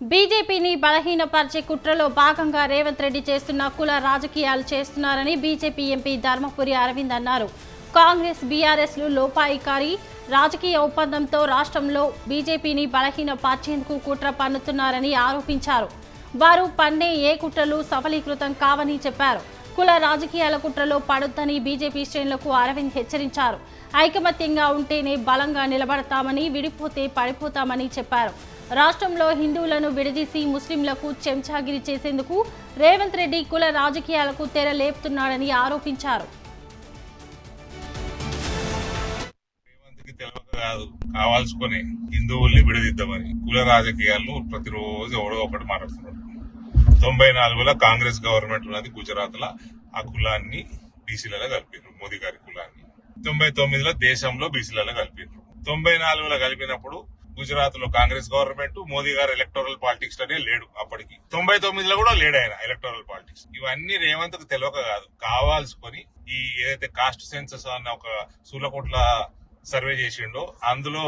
బీజేపీని బలహీనపరిచే కుట్రలో భాగంగా రేవంత్ రెడ్డి చేస్తున్న కుల రాజకీయాలు చేస్తున్నారని బీజేపీ ఎంపీ ధర్మపురి అరవింద్ అన్నారు. కాంగ్రెస్ బీఆర్ఎస్లు లోపాయికారి రాజకీయ ఒప్పందంతో రాష్ట్రంలో బీజేపీని బలహీనపరిచేందుకు కుట్ర పన్నుతున్నారని ఆరోపించారు. వారు పన్నే ఏ కుట్రలు సఫలీకృతం కావని చెప్పారు. కుల రాజకీయాల కుట్రలో పడొద్దని బీజేపీ శ్రేణులకు అరవింద్ హెచ్చరించారు. ఐకమత్యంగా ఉంటేనే బలంగా నిలబడతామని, విడిపోతే పడిపోతామని చెప్పారు. రాష్ట్రంలో హిందువులను విడదీసి ముస్లింలకు చెంచాగిరి చేసేందుకు రేవంత్ రెడ్డి కుల రాజకీయాలకు తెర లేపుతున్నాడని ఆరోపించారు. కావాల్సుకొని హిందువుల్ని విడదీద్దామని కుల రాజకీయాలను ప్రతిరోజు ఎవడో ఒకటి మాట్లాడుతున్నాడు. 94లో కాంగ్రెస్ గవర్నమెంట్ ఉన్నది గుజరాత్ లో, ఆ కులాన్ని బీసీలలో కలిపారు. మోదీ గారి కులాన్ని 99లో దేశంలో బీసీలలో కలిపారు. 94లో కలిపినప్పుడు గుజరాత్ లో కాంగ్రెస్ గవర్నమెంట్, మోదీ గారు ఎలక్టోరల్ పాలిటిక్స్ లోనే లేడు. అప్పటికి 99లో కూడా లేడు ఆయన ఎలక్టోరల్ పాలిటిక్స్. ఇవన్నీ రేవంత్ కు తెలియక కాదు, కావాల్సుకొని ఈ ఏదైతే కాస్ట్ సెన్సస్ అన్న ఒక సూలకోట్ల సర్వే చేసిండో అందులో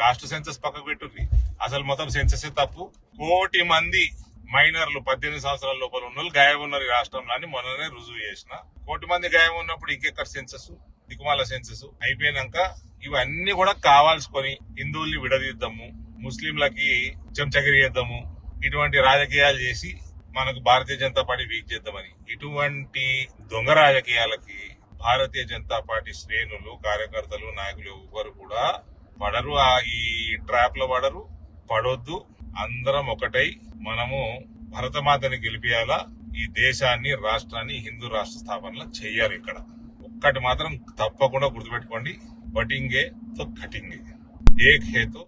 కాస్ట్ సెన్సస్ పక్కకు పెట్టుంది. అసలు మొత్తం సెన్సస్ తప్పు. 1 కోటి మంది మైనర్లు 18 సంవత్సరాల లోపల ఉన్న వాళ్ళు గాయం ఉన్నారు ఈ రాష్ట్రంలో అని మొన్ననే రుజువు చేసిన. 1 కోటి మంది గాయం ఉన్నప్పుడు ఇంకెక్కడ సెన్సస్, దికుమాల సెన్సస్ అయిపోయినాక ఇవన్నీ కూడా కావాల్సుకొని హిందువుల్ని విడదీద్దాము, ముస్లింలకి చెంచగిరి చేద్దాము, ఇటువంటి రాజకీయాలు చేసి మనకు భారతీయ జనతా పార్టీ వీక్ చేద్దామని, ఇటువంటి దొంగ రాజకీయాలకి భారతీయ జనతా పార్టీ శ్రేణులు, కార్యకర్తలు, నాయకులు ఎవ్వరు కూడా పడరు. ఈ ట్రాప్ లో పడొద్దు. అందరం ఒకటై మనము భరతమాతని గెలిపియాలా, ఈ దేశాన్ని, రాష్ట్రాన్ని హిందూ రాష్ట్ర స్థాపనలో చెయ్యాలి. ఇక్కడ ఒక్కటి మాత్రం తప్పకుండా గుర్తుపెట్టుకోండి, బటింగే తో కటింగే, ఏక్ హే తో